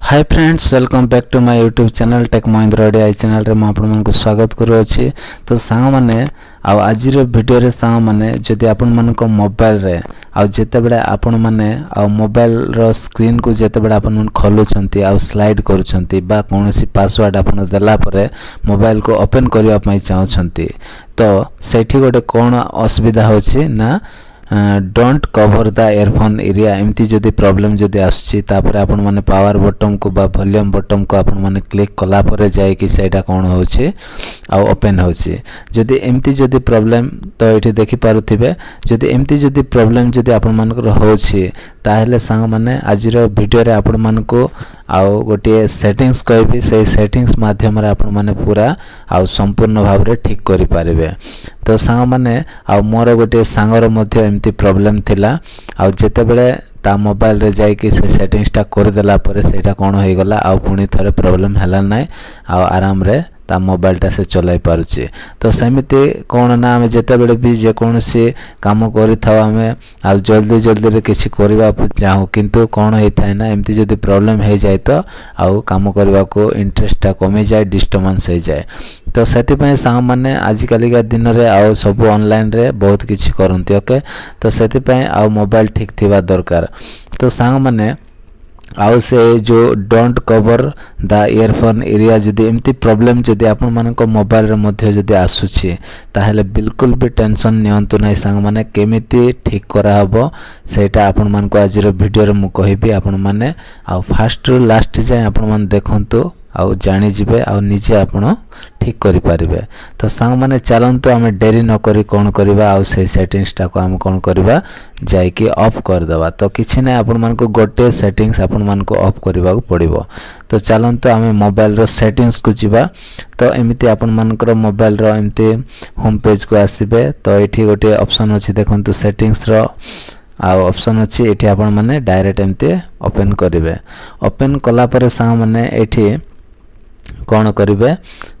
Hi friends, welcome back to my YouTube channel Tech Mahindra Odia channel रे मैं आपन स्वागत करूँगी। तो सांग माने आज वीडियो रे सांग माने जदि आपन मन को मोबाइल रे जेते बेले आपन माने मोबाइल रो स्क्रीन को जेते बेले आपन मन खोलुछंती स्लाइड करूछंती बा कोनोसी पासवर्ड आपन देला परे मोबाइल को ओपन करिया पई चाहछंती, तो सेठी गोटे कोन असुविधा होछि ना don't cover the earphone area एमती जदि प्रॉब्लम जदि आसछि तापर आपन माने पावर बटन को बा वॉल्यूम बटन को आपन माने क्लिक कला परे जाय कि सेटा कोन होछि आ ओपन होछि। जदि एमती जदि प्रॉब्लम तो एठी देखि पारुथिबे, जदि एमती जदि प्रॉब्लम जदि आपन मानकर होछि ताहेले सांग माने आजिरो वीडियो रे आपन मान को गोटे सेटिंग्स कहबी, से सेटिंग्स माध्यम रे आपन माने पूरा संपूर्ण भाव रे ठीक करि पारिबे। तो सांग माने मोर गोटे सांगर मध्य एमती प्रॉब्लम थिला जेते बेले ता मोबाइल रे जाय कि से सेटिंग्स टा कर देला परे सेटा कोन होई गला पुणी थरे प्रॉब्लम हला नै आराम रे ता मोबाइल टा से चलाई पारुछि। तो सेमिति कोन ना हम जेते बेले भी जे कोनसी काम करि थाव हमें जल्दी जल्दी रे किछि करबा चाहू किंतु कोन होई थाय ना एमती जदी प्रॉब्लम हे जाय तो काम करबा को इंटरेस्ट टा कमी जाय, डिस्टर्बेंस हे जाय। तो सेति पय सांग माने आज काली का दिन रे सब ऑनलाइन रे बहुत किछि करंती। ओके, तो सेति पय मोबाइल ठीक थिबा दरकार। तो सांग माने से जो don't cover the earphone area जदि एमती प्रॉब्लम जदि आपन मन को मोबाइल रे मध्य जदि आसुछि ताहेले बिल्कुल भी टेंशन नियंतु नै सांग माने केमिति ठीक करा हबो सेटा आपन मन को आज रो वीडियो रे मु कहिबी। आपन माने फर्स्ट रु लास्ट जाय आपन मन देखंतु जानि जिबे निजे आपण ठीक करि पारिबे। तो सांग माने चलंतु आमे देरी न करी कोन करबा से सेटिंग्स टा को हम कोन करबा जाय कि ऑफ कर देबा। तो किछि नै आपन मन को गोटे सेटिंग्स आपन मन को ऑफ करबा को पड़िबो। तो चलंतु आमे मोबाइल रो सेटिंग्स को जिबा। तो एमिति आपन मन को मोबाइल रो एमिति होम पेज को आसीबे। तो एठी गोटे ऑप्शन अछि देखंतु सेटिंग्स रो ऑप्शन अछि, एठी आपन माने डायरेक्ट एमिति ओपन करिवे। ओपन कला परे सांग माने एठी कौन करिवे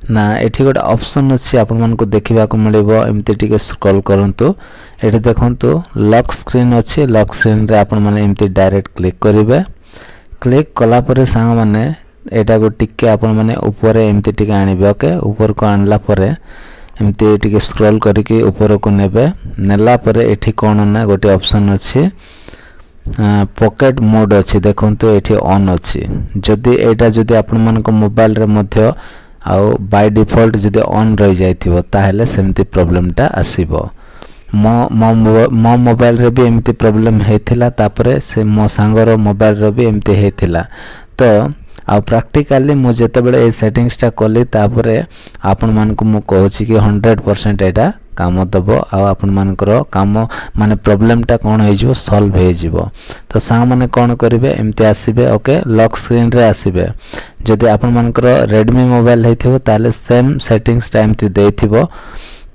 ना एठी गोटे ऑप्शन अछि आपन मन को देखिबा को मिलिबो। एमती टिके स्क्रॉल करंतु, एठी देखंतु लॉक स्क्रीन अछि। लॉक स्क्रीन रे आपन माने एमती डायरेक्ट क्लिक करिवे। क्लिक कला परे सांग माने एटा को टिके आपन माने ऊपर एमती टिके आनिबे। ओके, ऊपर को आनला परे एमती टिके स्क्रॉल करिके ऊपर को नेबे। नेला परे एठी कोन ना गोटे ऑप्शन अछि पॉकेट मोड अछि, देखंतु एठी ऑन अछि। जदि एटा जदि आपन मन को मोबाइल रे मध्य बाय डिफॉल्ट जदि ऑन रहि जायथिबो ताहेले सेमति प्रॉब्लम टा आसीबो। मो मोबाइल रे भी एमति प्रॉब्लम हेथिला, तापरे से मो सांगर मोबाइल रे भी एमति हेथिला। तो प्रैक्टिकली मु जेते बेले ए सेटिंग्स टा कली तापरे आपन मन को मु कहछि कि 100% एटा काम दबो आपन मानकर काम माने प्रॉब्लम टा कोन हे जिवो सॉल्व हे जिवो। तो सांग माने कोन करिवे एमती आसीबे। ओके, लॉक स्क्रीन रे आसीबे। जदि आपन मानकर रेडमी मोबाइल हेथिबो ताले सेम सेटिंग्स टाइम थि देथिबो।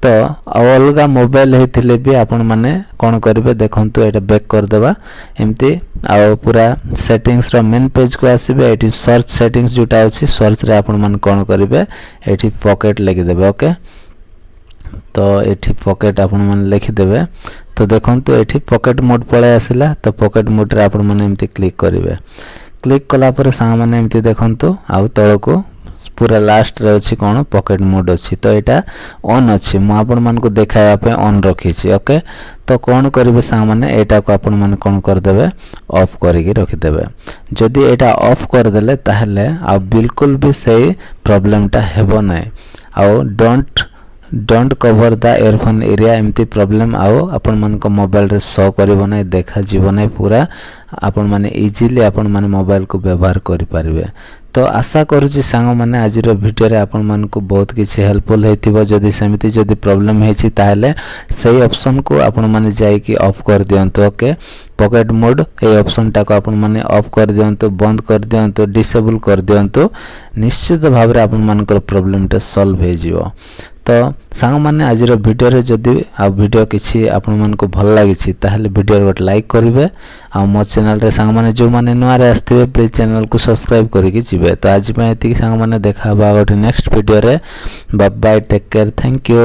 तो अलगा मोबाइल हेथिले भी आपन माने कोन करिवे देखंतु एटा बैक कर देबा एमती पूरा सेटिंग्स रो मेन पेज को आसीबे। एठी सर्च सेटिंग्स जोटा अछि, सर्च रे आपन मान कोन करिवे एठी पॉकेट लिखि देबे। ओके, तो एठी पॉकेट आपन मन लिखि देबे। तो देखंतु एठी पॉकेट मोड पळे आसिला। तो पॉकेट मोड रे आपन मन एमती क्लिक करिवे। क्लिक कला परे सांग माने एमती देखंतु तळको पूरा लास्ट रे अछि कोन पॉकेट मोड अछि। तो एटा ऑन अछि, म आपन मन को देखाया पे ऑन रखि छी। ओके, तो कोन करिवे सांग माने एटा को आपन मन कोन कर देबे ऑफ करिके रखि देबे। जदि एटा ऑफ कर देले ताहले बिल्कुल भी सही प्रॉब्लम टा हेबो नै। Don't cover the earphone area एमती प्रॉब्लम आपन मन को मोबाइल रे शो करिवो नै, देखा जीवो नै। पूरा आपन माने इजीली आपन माने मोबाइल को व्यवहार करि पारिबे। तो आशा करूची सांग माने आज रो वीडियो रे आपन मन को बहुत किछि हेल्पफुल हेतिबो। जदि सेमिति जदि प्रॉब्लम हेछि ताहेले सही ऑप्शन को आपन माने जाय कि ऑफ कर दियंतु। ओके, पॉकेट मोड ए ऑप्शन टा को आपन माने ऑफ कर दियंतु, बंद कर दियंतु, डिसेबल कर दियंतु। निश्चित भाव रे आपन मन को प्रॉब्लम टा सॉल्व हे जिवो। तो सांग माने आज रो वीडियो रे जदि वीडियो किछि आपन मन को भल लागिछि ताहेले वीडियो रे गोटे लाइक करिवे। मो चैनल रे सांग माने जो माने नुआ रे आस्थिबे प्लीज चैनल को सब्सक्राइब करिके जिवे। तो आज पय एति सांग माने देखा बा गोटे नेक्स्ट वीडियो रे। Bye bye, take care, thank you.